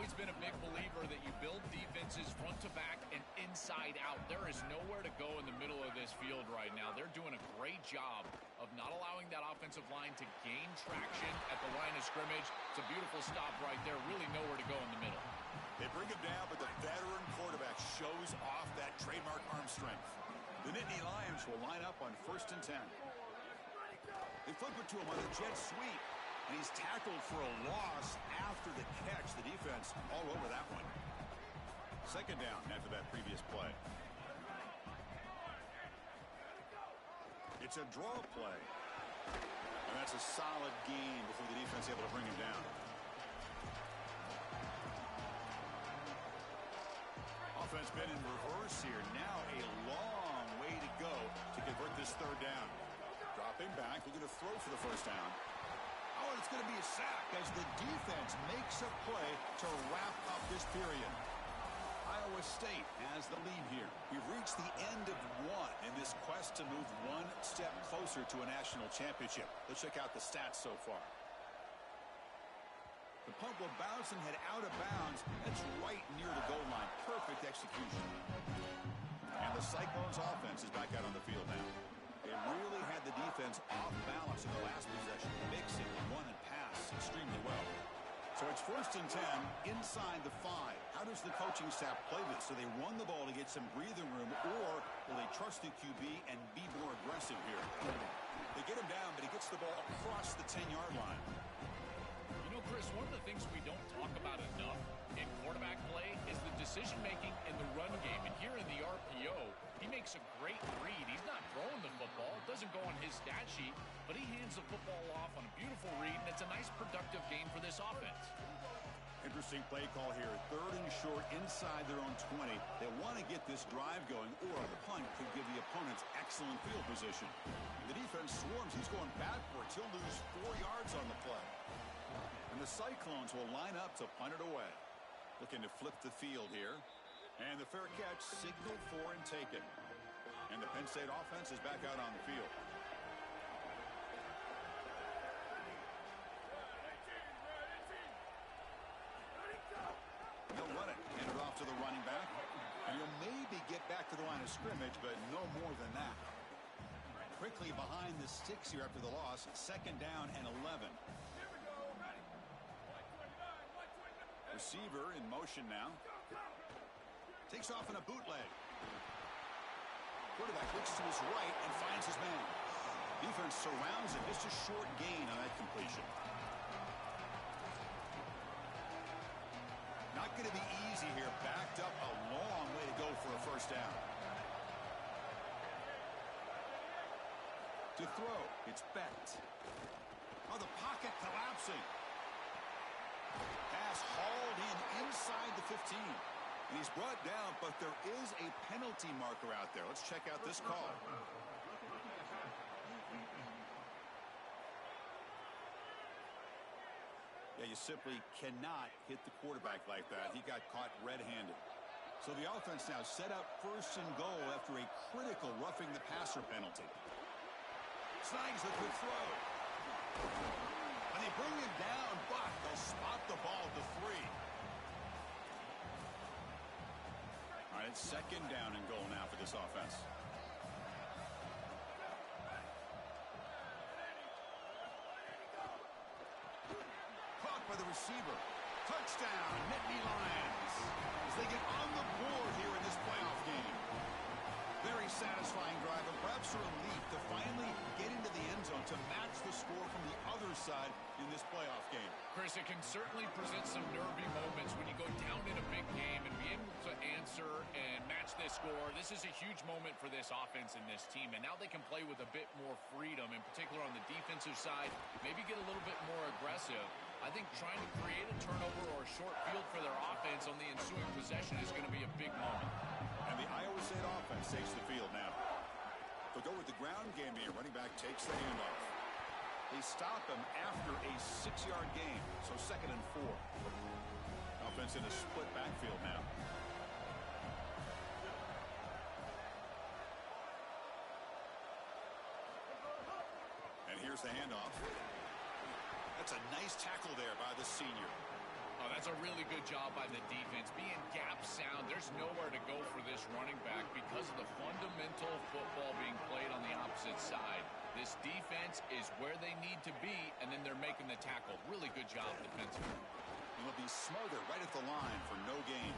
always been a big believer that you build defenses front to back and inside out. There is nowhere to go in the middle of this field right now. They're doing a great job of not allowing that offensive line to gain traction at the line of scrimmage. It's a beautiful stop right there. Really nowhere to go in the middle. They bring him down, but the veteran quarterback shows off that trademark arm strength. The Nittany Lions will line up on 1st and 10. They flip it to him on the jet sweep. And he's tackled for a loss after the catch. The defense all over that one. 2nd down after that previous play. It's a draw play. And that's a solid gain before the defense is able to bring him down. Offense been in reverse here. Now a long way to go to convert this 3rd down. Dropping back, looking to throw for the 1st down. Oh, it's going to be a sack as the defense makes a play to wrap up this period. Iowa State has the lead here. We've reached the end of one in this quest to move one step closer to a national championship. Let's check out the stats so far. The punt will bounce and head out of bounds. That's right near the goal line. Perfect execution. And the Cyclones offense is back out on the field now. They really had the defense off balance in the last possession, mixing run and pass extremely well. So it's 1st and 10 inside the 5. How does the coaching staff play this? So they run the ball to get some breathing room, or will they trust the QB and be more aggressive here? They get him down, but he gets the ball across the 10-yard line. You know, Chris, one of the things we don't talk about enough in quarterback play is the decision-making in the run game. And here in the RPO, he makes a great read. He's not throwing the football. It doesn't go on his stat sheet, but he hands the football off on a beautiful read, and it's a nice, productive game for this offense. Interesting play call here. 3rd and short inside their own 20. They want to get this drive going, or the punt could give the opponents excellent field position. The defense swarms. He's going backwards. He'll lose 4 yards on the play. And the Cyclones will line up to punt it away. Looking to flip the field here. And the fair catch signaled for and taken. And the Penn State offense is back out on the field. He'll run it. Hand it off to the running back. And he'll maybe get back to the line of scrimmage, but no more than that. Quickly behind the sticks here after the loss. 2nd down and 11. Receiver in motion now. Takes off in a bootleg. Quarterback looks to his right and finds his man. Defense surrounds him. Just a short gain on that completion. Not going to be easy here. Backed up a long way to go for a 1st down. To throw, it's Bett. Oh, the pocket collapsing. Pass hauled in inside the 15. And he's brought down, but there is a penalty marker out there. Let's check out this call. Yeah, you simply cannot hit the quarterback like that. He got caught red-handed. So the offense now set up 1st and goal after a critical roughing the passer penalty. Snags the good throw. And they bring him down, but they'll spot the ball to 3. All right, it's 2nd down and goal now for this offense. Caught by the receiver. Touchdown, Nittany Lions. As they get on the board here in this playoff game. Very satisfying drive, and perhaps a relief to finally get into the end zone to match the score from the other side in this playoff game. Chris, it can certainly present some nervy moments when you go down in a big game and be able to answer and match this score. This is a huge moment for this offense and this team, and now they can play with a bit more freedom, in particular on the defensive side, maybe get a little bit more aggressive. I think trying to create a turnover or a short field for their offense on the ensuing possession is going to be a big moment. And the Iowa State offense takes the field now. They'll go with the ground game here. Running back takes the handoff. They stop him after a 6-yard gain, so 2nd and 4. Offense in a split backfield now. And here's the handoff. That's a nice tackle there by the senior. Oh, That's a really good job by the defense. Being gap sound, there's nowhere to go for this running back because of the fundamental football being played on the opposite side. This defense is where they need to be, and then they're making the tackle. Really good job defensively. He'll be smothered right at the line for no gain.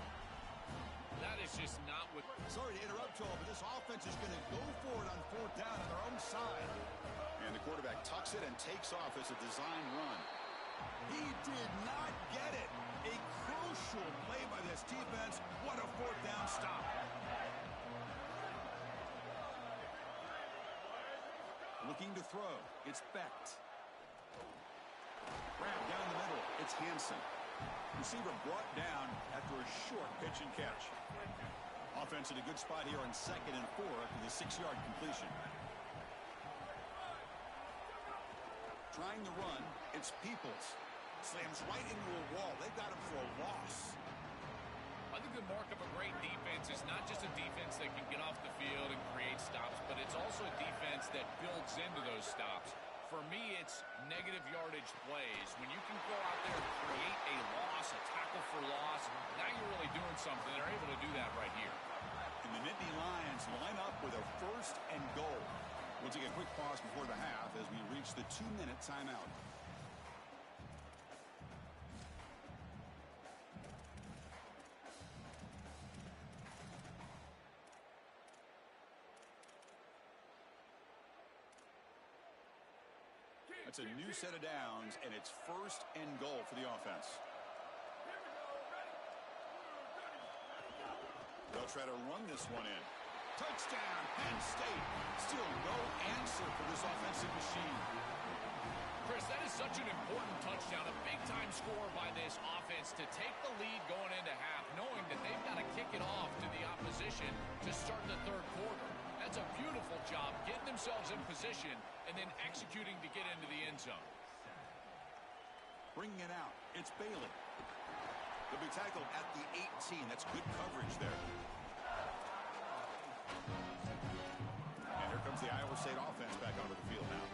That is just not what... Sorry to interrupt, Joel, but this offense is going to go for it on 4th down on their own side. And the quarterback tucks it and takes off as a design run. He did not get it. A crucial play by this defense. What a 4th down stop. Looking to throw. It's Becht. Grab down the middle. It's Hansen. Receiver brought down after a short pitch and catch. Offense in a good spot here on 2nd and 4 after the 6-yard completion. Trying to run, it's Peoples. Slams right into a wall. They've got him for a loss. I think the mark of a great defense is not just a defense that can get off the field and create stops, but it's also a defense that builds into those stops. For me, it's negative yardage plays. When you can go out there and create a loss, a tackle for loss, now you're really doing something. They're able to do that right here. And the Nittany Lions line up with a 1st and goal. We'll take a quick pause before the half as we reach the 2-minute timeout. It's a new set of downs, and it's 1st and goal for the offense. They'll try to run this one in. Touchdown, Penn State. Still no answer for this offensive machine. Chris, that is such an important touchdown, a big-time score by this offense to take the lead going into half, knowing that they've got to kick it off to the opposition to start the 3rd quarter. That's a beautiful job, getting themselves in position and then executing to get into the end zone. Bringing it out, it's Bailey. They'll be tackled at the 18. That's good coverage there. And here comes the Iowa State offense back onto the field now.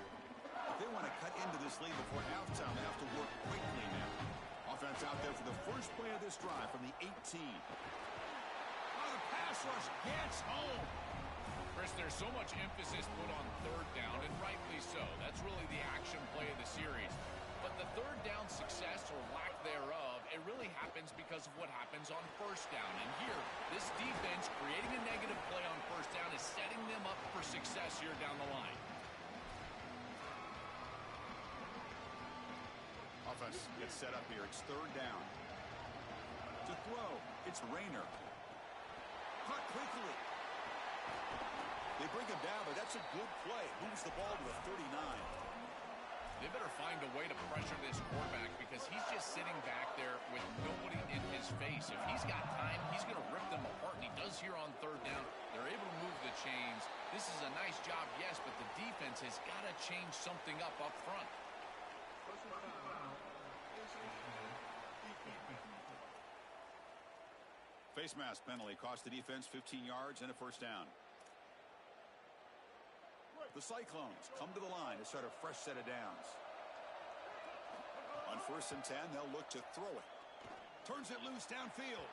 If they want to cut into this lead before halftime, they have to work quickly now. Offense out there for the first play of this drive from the 18. Oh, the pass rush gets home. Chris, there's so much emphasis put on 3rd down, and rightly so. That's really the action play of the series. But the 3rd down success or lack thereof, it really happens because of what happens on 1st down. And here, this defense creating a negative play on 1st down is setting them up for success here down the line. Offense gets set up here. It's 3rd down. To throw, it's Rayner. Caught quickly. They bring him down, but that's a good play. Moves the ball to the 39. They better find a way to pressure this quarterback because he's just sitting back there with nobody in his face. If he's got time, he's going to rip them apart, and he does here on 3rd down. They're able to move the chains. This is a nice job, yes, but the defense has got to change something up front. Face mask penalty cost the defense 15 yards and a 1st down. The Cyclones come to the line to start a fresh set of downs. On 1st and 10, they'll look to throw it. Turns it loose downfield.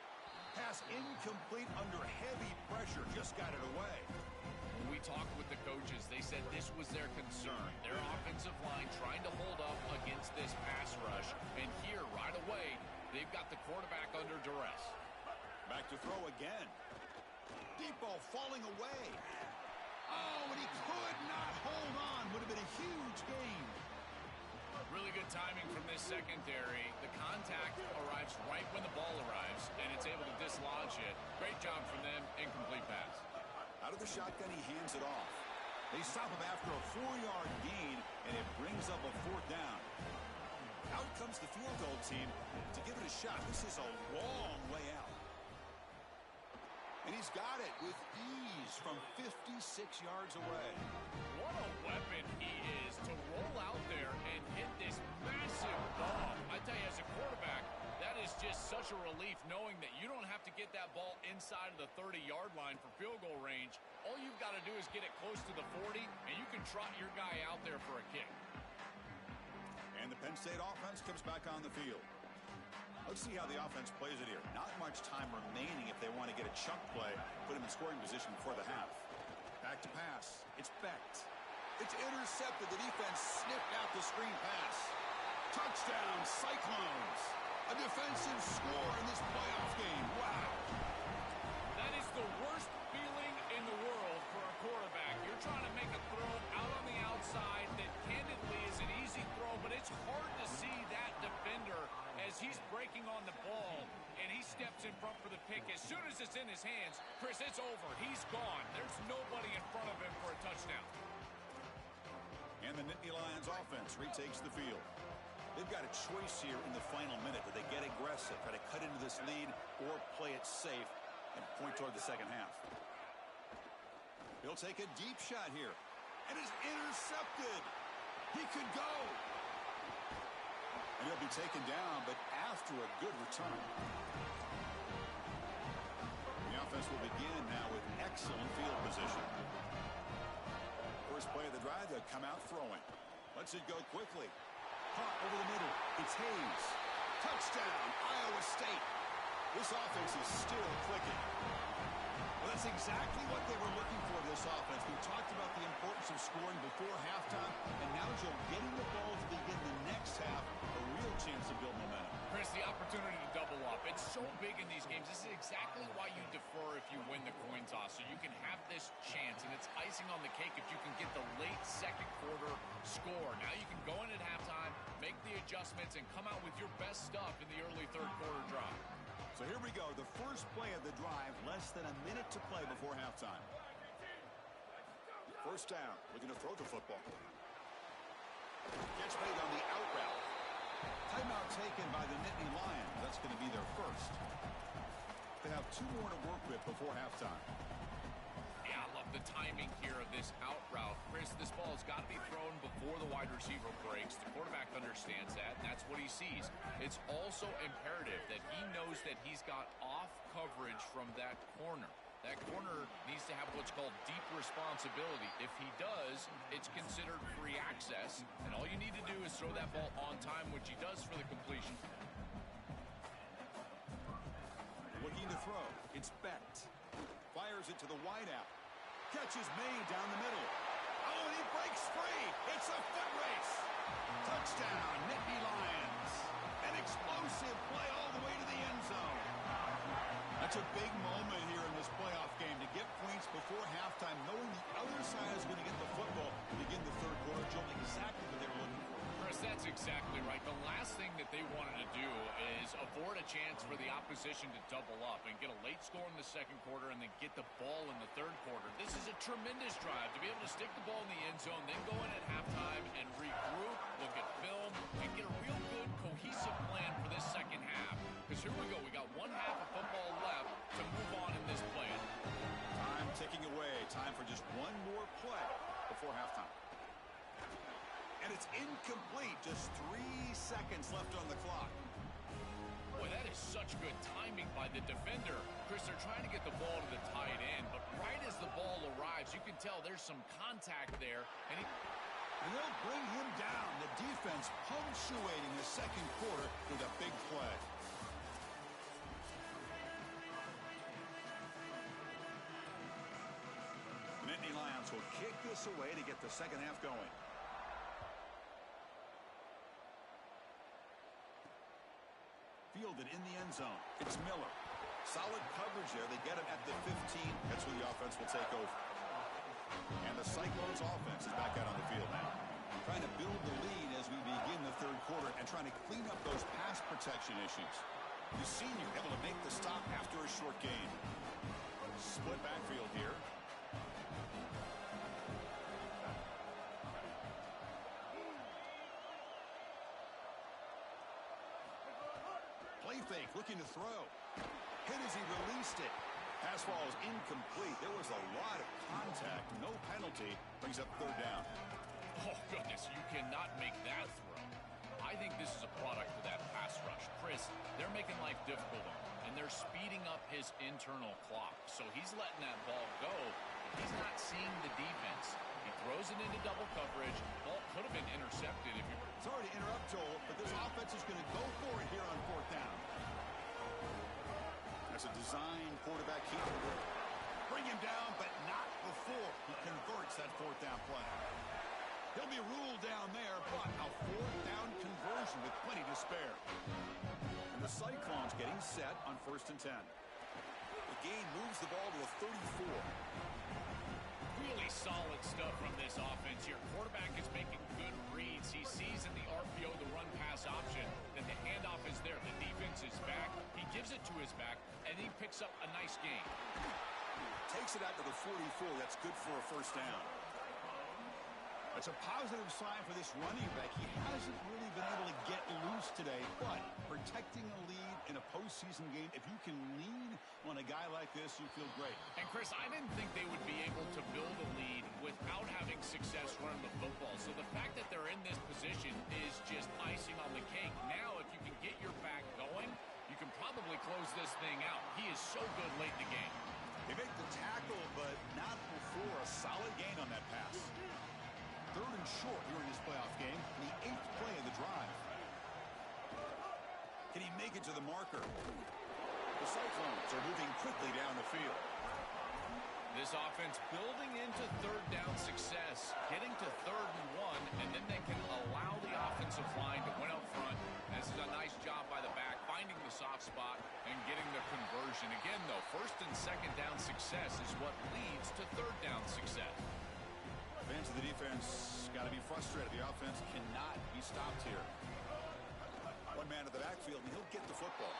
Pass incomplete under heavy pressure. Just got it away. When we talked with the coaches, they said this was their concern. Their offensive line trying to hold up against this pass rush. And here, right away, they've got the quarterback under duress. Back to throw again. Deep ball falling away. Oh, and he could not hold on. Would have been a huge gain. Really good timing from this secondary. The contact arrives right when the ball arrives, and it's able to dislodge it. Great job from them. Incomplete pass. Out of the shotgun, he hands it off. They stop him after a 4-yard gain, and it brings up a 4th down. Out comes the field goal team to give it a shot. This is a long way out. And he's got it with ease from 56 yards away. What a weapon he is to roll out there and hit this massive bomb. I tell you, as a quarterback, that is just such a relief knowing that you don't have to get that ball inside of the 30-yard line for field goal range. All you've got to do is get it close to the 40, and you can trot your guy out there for a kick. And the Penn State offense comes back on the field. Let's see how the offense plays it here. Not much time remaining if they want to get a chunk play, put him in scoring position before the half. Back to pass. It's Becht. It's intercepted. The defense sniffed out the screen pass. Touchdown, Cyclones. A defensive score in this playoff game. Wow. That is the worst feeling in the world for a quarterback. You're trying to make a throw out on the outside that candidly is an easy throw, but it's hard to see that defender as he's breaking on the ball, and he steps in front for the pick. As soon as it's in his hands, Chris, it's over. He's gone. There's nobody in front of him for a touchdown. And the Nittany Lions offense retakes the field. They've got a choice here in the final minute. Do they get aggressive, try to cut into this lead, or play it safe and point toward the second half? He'll take a deep shot here. And it's intercepted. He could go. And he'll be taken down, but after a good return. The offense will begin now with excellent field position. First play of the drive, they'll come out throwing. Lets it go quickly. Caught over the middle. It's Hayes. Touchdown, Iowa State. This offense is still clicking. Well, that's exactly what they were looking for, this offense. We talked about the importance of scoring before halftime, and now, Joe, getting the ball to begin the next half, a real chance to build momentum. Chris, the opportunity to double up. It's so big in these games. This is exactly why you defer if you win the coin toss, so you can have this chance, and it's icing on the cake if you can get the late second quarter score. Now you can go in at halftime, make the adjustments, and come out with your best stuff in the early third quarter drive. So here we go, the first play of the drive, less than a minute to play before halftime. First down, looking to throw the football. Catch made on the out route. Timeout taken by the Nittany Lions. That's going to be their first. They have 2 more to work with before halftime. Yeah, I love the timing here of this out route. Chris, this ball has got to be thrown before the wide receiver breaks. The quarterback understands that, and that's what he sees. It's also imperative that he knows that he's got off coverage from that corner. That corner needs to have what's called deep responsibility. If he does, it's considered free access, and all you need to do is throw that ball on time, which he does for the completion. Looking to throw. It's Becht. Fires it to the wideout. Catch is made down the middle. Oh, and he breaks free. It's a foot race. Touchdown, Nittany Lions. An explosive play all the way to the end zone. That's a big moment here in this playoff game to get points before halftime, knowing the other side is going to get the football to begin the third quarter. Joe, exactly what they were looking for. Chris, that's exactly right. The last thing that they wanted to do is afford a chance for the opposition to double up and get a late score in the second quarter and then get the ball in the third quarter. This is a tremendous drive to be able to stick the ball in the end zone, then go in at halftime and regroup, look at film, and get a real good cohesive plan for this second half. Because here we go. We got 1 half of football left to move on in this play. Time ticking away. Time for just 1 more play before halftime. And it's incomplete. Just 3 seconds left on the clock. Boy, that is such good timing by the defender. Chris, they're trying to get the ball to the tight end, but right as the ball arrives, you can tell there's some contact there. And they'll bring him down. The defense punctuating the second quarter with a big play. The Nittany Lions will kick this away to get the second half going. Fielded in the end zone. It's Miller. Solid coverage there. They get him at the 15. That's where the offense will take over. And the Cyclones offense is back out on the field now. Trying to build the lead as we begin the third quarter and trying to clean up those pass protection issues. The senior able to make the stop after a short gain. Split backfield here. Play fake, looking to throw. Hit as he released it. Pass ball is incomplete. There was a lot of contact. No penalty. Brings up third down. oh, goodness, you cannot make that throw. I think this is a product of that pass rush. Chris, they're making life difficult on him, and they're speeding up his internal clock. So he's letting that ball go. He's not seeing the defense. He throws it into double coverage. Ball could have been intercepted. Sorry to interrupt, Joel, but this offense is going to go for it here on fourth down. well-designed quarterback keeper. Bring him down, but not before he converts that fourth down play. He'll be ruled down there, but a fourth down conversion with plenty to spare. And the Cyclones getting set on 1st and 10. The game moves the ball to a 34. Really solid stuff from this offense. Your quarterback is making good reads. He sees in the RPO the run-pass option, then the handoff is there. The defense is back. He gives it to his back, and he picks up a nice gain. Takes it out to the 44. That's good for a first down. That's a positive sign for this running back. He hasn't really been able to get loose today, but protecting a lead in a postseason game, if you can lean on a guy like this, you feel great. And, Chris, I didn't think they would be able to build a lead without having success running the football. So the fact that they're in this position is just icing on the cake. Now, if you can get your back going, you can probably close this thing out. He is so good late in the game. They make the tackle, but not before a solid gain on that pass. 3rd and short here in this playoff game, the 8th play of the drive. Can he make it to the marker? The Cyclones are moving quickly down the field. This offense building into 3rd down success, getting to 3rd and 1, and then they can allow the offensive line to win up front. This is a nice job by the back, finding the soft spot and getting the conversion. Again, though, 1st and 2nd down success is what leads to 3rd down success. Fans of the defense got to be frustrated. The offense cannot be stopped here. One man in the backfield, and he'll get the football.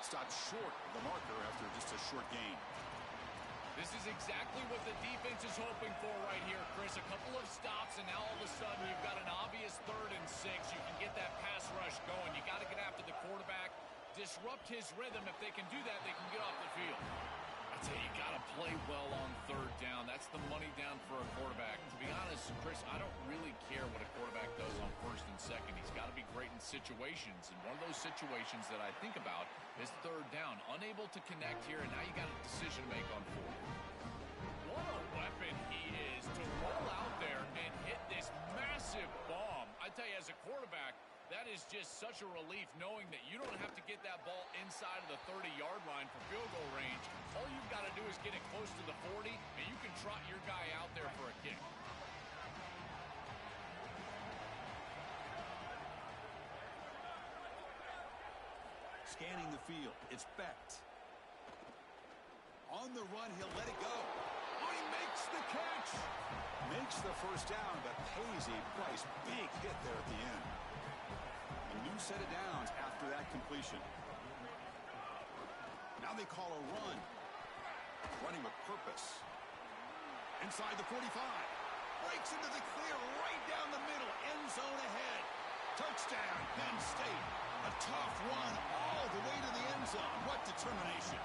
Stopped short of the marker after just a short gain. This is exactly what the defense is hoping for right here, Chris. A couple of stops, and now all of a sudden you've got an obvious 3rd and 6. You can get that pass rush going. You got to get after the quarterback, disrupt his rhythm. If they can do that, they can get off the field. I tell you, you got to play well on 3rd down. That's the money down for a quarterback. To be honest, Chris, I don't really care what a quarterback does on 1st and 2nd. He's got to be great in situations, and one of those situations that I think about is 3rd down. Unable to connect here, and now you got a decision to make on 4th. What a weapon he is to roll out there and hit this massive bomb. I tell you, as a quarterback, that is just such a relief knowing that you don't have to get that ball inside of the 30-yard line for field goal range. All you've got to do is get it close to the 40, and you can trot your guy out there for a kick. Scanning the field, it's Becht. On the run, he'll let it go. Oh, he makes the catch. Makes the first down, but pays a price. Big hit there at the end. A new set of downs after that completion. Now they call a run. Running with purpose. Inside the 45. Breaks into the clear right down the middle. End zone ahead. Touchdown, Penn State. A tough run all the way to the end zone. What determination.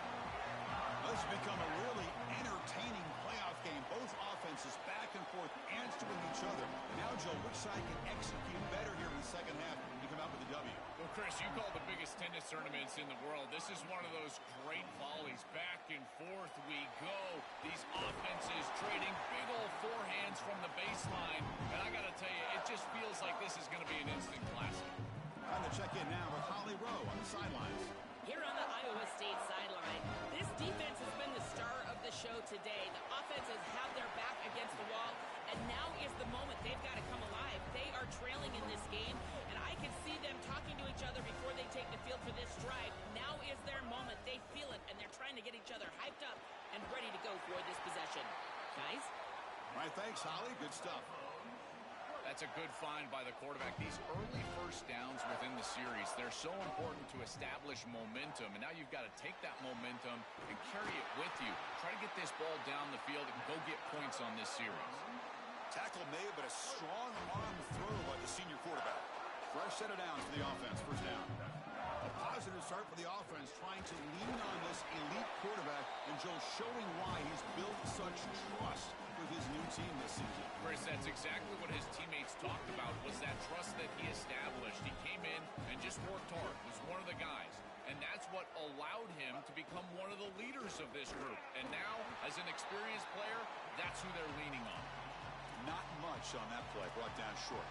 This has become a really entertaining playoff game. Both offenses back and forth answering each other. Now, Joe, which side can execute better here in the second half and come out with a W? Well, Chris, you call the biggest tennis tournaments in the world. This is one of those great volleys. Back and forth we go. These offenses trading big old forehands from the baseline. And I got to tell you, it just feels like this is going to be an instant classic. Time to check in now with Holly Rowe on the sidelines. Here on the Iowa State sideline, this defense has been the star of the show today. The offense has had their back against the wall, and now is the moment they've got to come alive. They are trailing in this game, and I can see them talking to each other before they take the field for this drive. Now is their moment. They feel it, and they're trying to get each other hyped up and ready to go for this possession. Guys? All right, thanks, Holly. Good stuff. That's a good find by the quarterback. These early first downs within the series, they're so important to establish momentum. And now you've got to take that momentum and carry it with you. Try to get this ball down the field and go get points on this series. Tackle made, but a strong arm throw by the senior quarterback. Fresh set of downs for the offense. First down. A positive start for the offense, trying to lean on this elite quarterback, and Joe showing why he's built such trust with his new team this season. Chris, that's exactly what his teammates talked about, was that trust that he established. He came in and just worked hard, was one of the guys. And that's what allowed him to become one of the leaders of this group. And now, as an experienced player, that's who they're leaning on. Not much on that play, brought down short.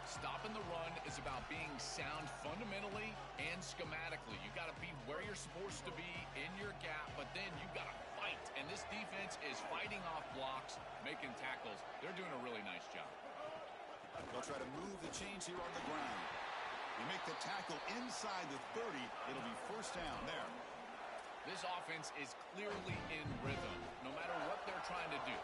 Stopping the run is about being sound fundamentally and schematically. You got to be where you're supposed to be in your gap, but then you've got to fight. And this defense is fighting off blocks, making tackles. They're doing a really nice job. They'll try to move the chains here on the ground. They make the tackle inside the 30. It'll be first down there. This offense is clearly in rhythm, no matter what they're trying to do.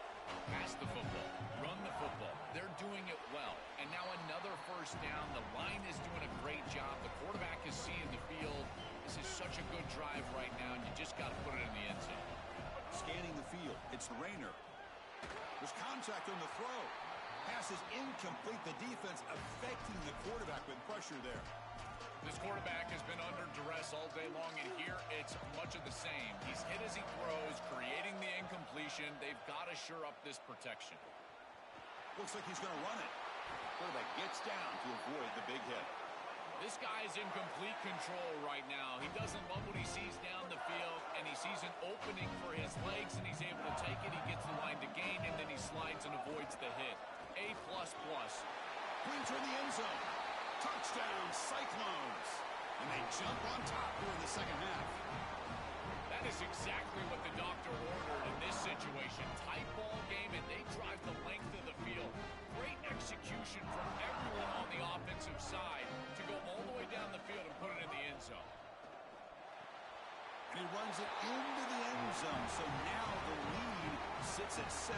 Pass the football, run the football. They're doing it well. And now another first down. The line is doing a great job. The quarterback is seeing the field. This is such a good drive right now, and you just got to put it in the end zone. Scanning the field. It's Rayner. There's contact on the throw. Pass is incomplete. The defense affecting the quarterback with pressure there. This quarterback has been under duress all day long, and here it's much of the same. He's hit as he throws, creating the incompletion. They've got to shore up this protection. Looks like he's going to run it. Quarterback gets down to avoid the big hit. This guy's in complete control right now. He doesn't love what he sees down the field, and he sees an opening for his legs, and he's able to take it. He gets the line to gain, and then he slides and avoids the hit. A++. Brings her in the end zone. Touchdown, Cyclones. And they jump on top here in the second half. That is exactly what the doctor ordered in this situation. Tight ball game, and they drive the length of the field. Great execution from everyone on the offensive side to go all the way down the field and put it in the end zone. And he runs it into the end zone, so now the lead sits at 7.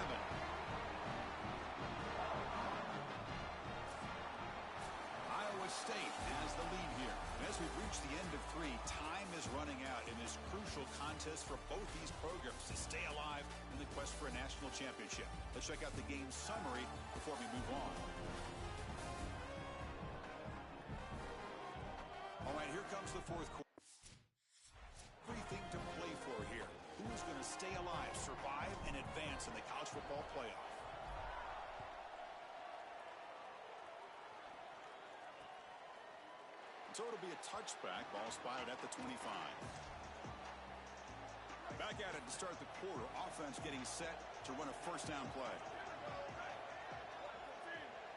State has the lead here. And as we've reached the end of 3, time is running out in this crucial contest for both these programs to stay alive in the quest for a national championship. Let's check out the game summary before we move on. All right, here comes the fourth quarter. Everything to play for here. Who's going to stay alive, survive, and advance in the college football playoff? So it'll be a touchback. Ball spotted at the 25. Back at it to start the quarter. Offense getting set to run a first down play.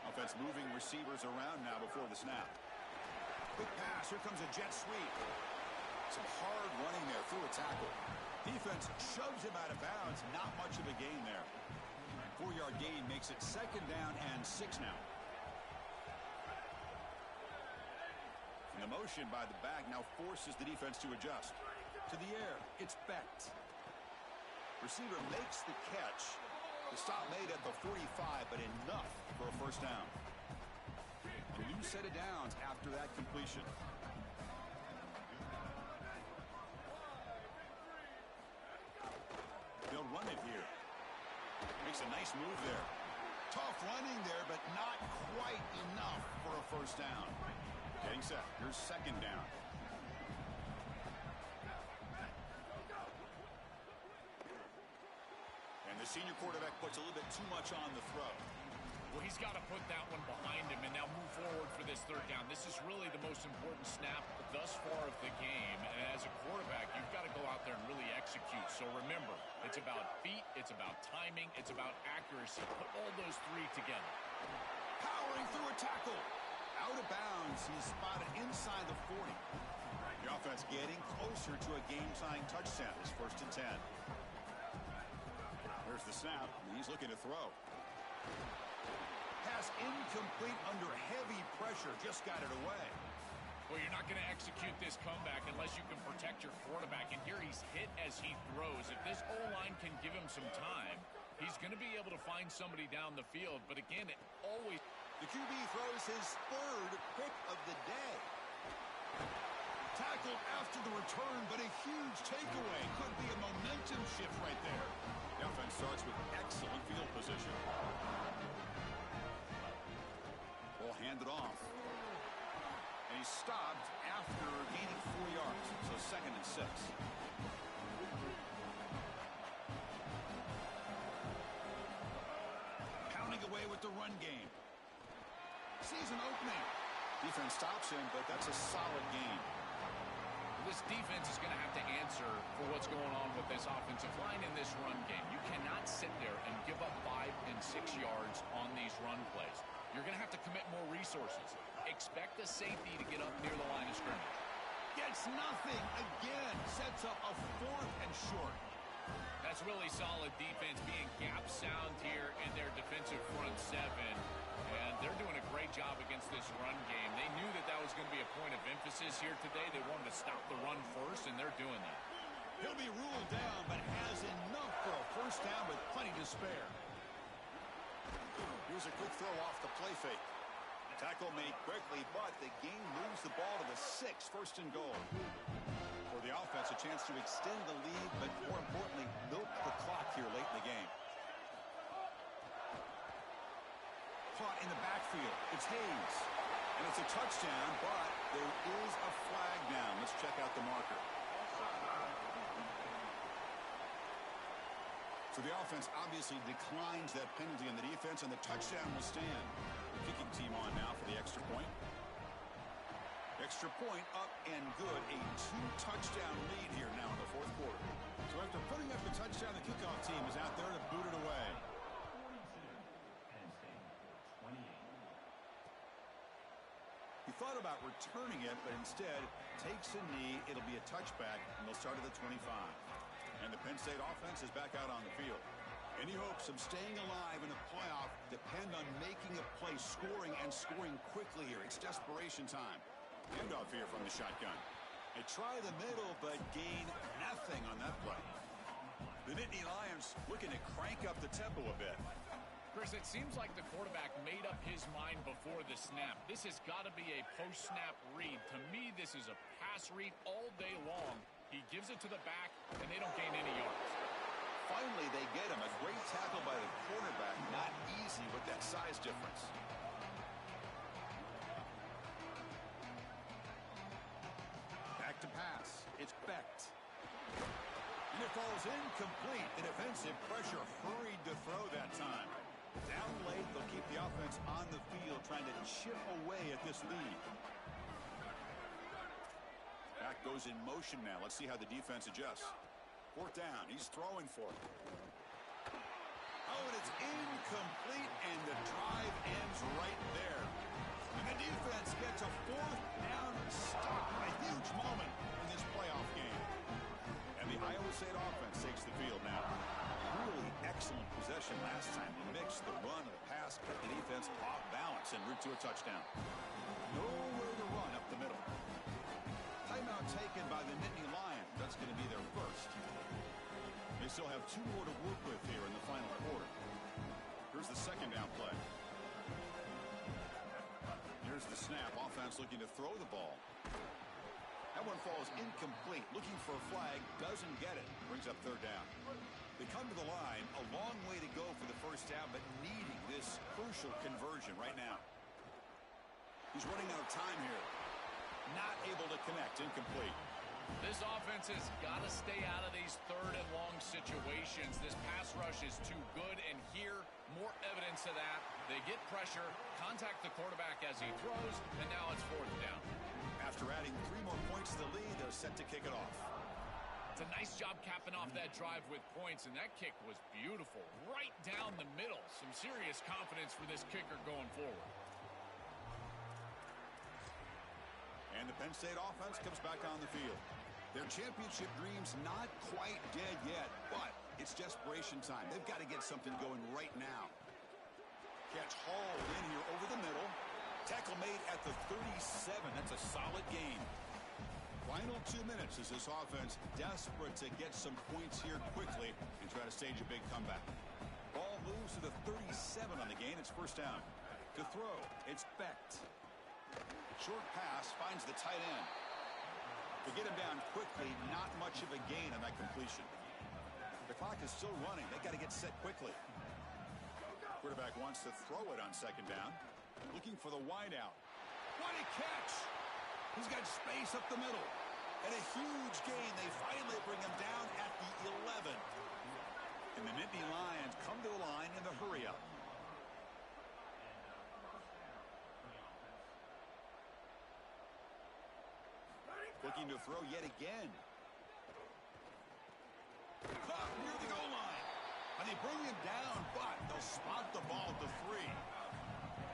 Offense moving receivers around now before the snap. Quick pass. Here comes a jet sweep. Some hard running there through a tackle. Defense shoves him out of bounds. Not much of a gain there. 4-yard gain makes it second down and 6 now. The motion by the back now forces the defense to adjust. To the air, it's Becht. Receiver makes the catch. The stop made at the 45, but enough for a first down. A new set of downs after that completion. They'll run it here. Makes a nice move there. Tough running there, but not quite enough for a first down. Getting set. Here's second down. And the senior quarterback puts a little bit too much on the throw. Well, he's got to put that one behind him and now move forward for this third down. This is really the most important snap thus far of the game. And as a quarterback, you've got to go out there and really execute. So remember, it's about feet, it's about timing, it's about accuracy. Put all those 3 together. Powering through a tackle. Out of bounds. He's spotted inside the 40. The offense getting closer to a game-tying touchdown. It's first and 10. There's the snap. He's looking to throw. Pass incomplete under heavy pressure. Just got it away. Well, you're not going to execute this comeback unless you can protect your quarterback. And here he's hit as he throws. If this O-line can give him some time, he's going to be able to find somebody down the field. But again, it always... The QB throws his 3rd pick of the day. Tackled after the return, but a huge takeaway. Could be a momentum shift right there. The offense starts with excellent field position. Ball handed off. And he's stopped after gaining 4 yards. So second and 6. Pounding away with the run game. Season opening. Defense stops him, but that's a solid game. This defense is going to have to answer for what's going on with this offensive line in this run game. You cannot sit there and give up 5 and 6 yards on these run plays. You're going to have to commit more resources. Expect the safety to get up near the line of scrimmage. Gets nothing again. That's really solid defense, being gap sound here in their defensive front seven. And they're doing a great job against this run game. They knew that that was going to be a point of emphasis here today. They wanted to stop the run first, and they're doing that. He'll be ruled down, but has enough for a first down with plenty to spare. Here's a quick throw off the play fake. Tackle made quickly, but the game moves the ball to the 6, first and goal. For the offense, a chance to extend the lead, but more importantly, milk the clock here late in the game. Caught in the backfield. It's Hayes. And it's a touchdown, but there is a flag down. Let's check out the marker. So the offense obviously declines that penalty on the defense, and the touchdown will stand. The kicking team on now for the extra point. Extra point up and good. A 2-touchdown lead here now in the fourth quarter. So after putting up the touchdown, the kickoff team is out there to boot it away. He thought about returning it, but instead takes a knee. It'll be a touchback, and they'll start at the 25. And the Penn State offense is back out on the field. Any hopes of staying alive in a playoff depend on making a play, scoring, and scoring quickly here. It's desperation time. Handoff here from the shotgun. They try the middle, but gain nothing on that play. The Nittany Lions looking to crank up the tempo a bit. Chris, it seems like the quarterback made up his mind before the snap. This has got to be a post-snap read. To me, this is a pass read all day long. He gives it to the back, and they don't gain any yards. Finally, they get him. A great tackle by the quarterback. Not easy with that size difference. Back to pass. It's Becht. And it falls incomplete. The defensive pressure hurried to throw that time. Down late, they'll keep the offense on the field, trying to chip away at this lead. Back goes in motion now. Let's see how the defense adjusts. Fourth down. He's throwing for it. Oh, and it's incomplete, and the drive ends right there. And the defense gets a fourth down stop. A huge moment in this playoff game. And the Iowa State offense takes the field now. Really excellent possession last time. They mixed the run and the pass, kept the defense off balance en route to a touchdown. Nowhere to run up the middle. Timeout taken by the Nittany Lions. That's going to be their first. They still have 2 more to work with here in the final quarter. Here's the second down play. Here's the snap. Offense looking to throw the ball. That one falls incomplete. Looking for a flag. Doesn't get it. Brings up third down. They come to the line. A long way to go for the first down, but needing this crucial conversion right now. He's running out of time here. Not able to connect. Incomplete. This offense has got to stay out of these third and long situations. This pass rush is too good, and here, more evidence of that. They get pressure, contact the quarterback as he throws, and now it's fourth down. After adding 3 more points to the lead, they're set to kick it off. It's a nice job capping off that drive with points, and that kick was beautiful. Right down the middle. Some serious confidence for this kicker going forward. And the Penn State offense comes back on the field. Their championship dreams not quite dead yet, but it's desperation time. They've got to get something going right now. Catch hauled in here over the middle. Tackle made at the 37. That's a solid gain. Final 2 minutes as this offense desperate to get some points here quickly and try to stage a big comeback. Ball moves to the 37 on the gain. It's first down. To throw, it's Becht. Short pass finds the tight end. To get him down quickly, not much of a gain on that completion. The clock is still running. They got to get set quickly. Quarterback wants to throw it on second down. Looking for the wideout. What a catch! He's got space up the middle. And a huge gain. They finally bring him down at the 11. And the Nittany Lions come to the line in the hurry-up. Looking to throw yet again. Caught near the goal line. And they bring him down, but they'll spot the ball to 3.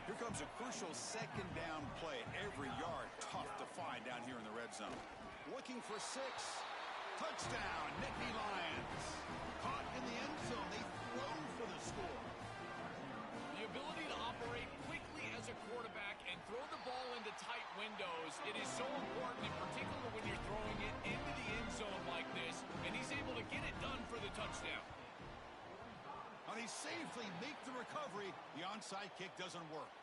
Here comes a crucial second down play. Every yard tough to find down here in the red zone. Looking for 6. Touchdown, Nittany Lions. Caught in the end zone. They throw for the score. The ability to operate quickly as a quarterback and throw the ball into tight windows, it is so important, in particular when you're throwing it into the end zone like this, and he's able to get it done for the touchdown. And he safely makes the recovery. The onside kick doesn't work.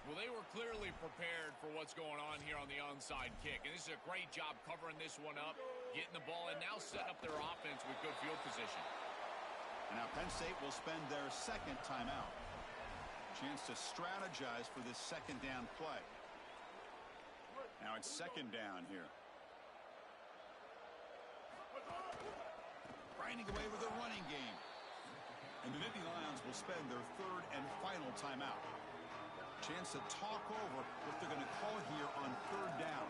Well, they were clearly prepared for what's going on here on the onside kick, and this is a great job covering this one up, getting the ball, and now setting up their offense with good field position. And now Penn State will spend their second timeout. Chance to strategize for this second down play. Now it's second down here. Grinding away with a running game. And the Nittany Lions will spend their third and final timeout. Chance to talk over what they're going to call here on third down.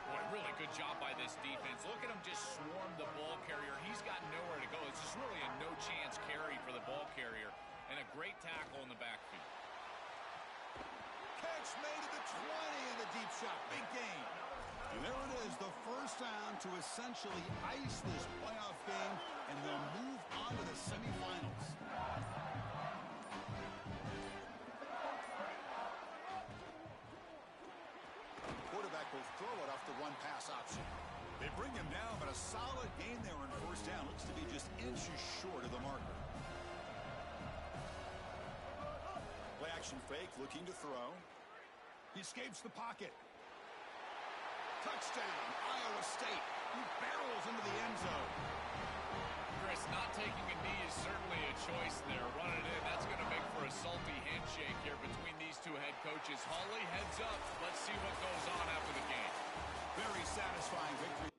Boy, really good job by this defense. Look at him just swarm the ball carrier. He's got nowhere to go. It's just really a no-chance carry for the ball carrier. And a great tackle in the backfield. Catch made at the 20 and the deep shot. Big gain. And there it is, the first down to essentially ice this playoff game, and they'll move on to the semifinals. The quarterback will throw it off the run-pass option. They bring him down, but a solid gain there on first down. Looks to be just inches short of the marker. Play action fake, looking to throw. He escapes the pocket. Touchdown, Iowa State. He barrels into the end zone. Chris, not taking a knee is certainly a choice there. Running it in, that's going to make for a salty handshake here between these two head coaches. Hawley heads up. Let's see what goes on after the game. Very satisfying victory.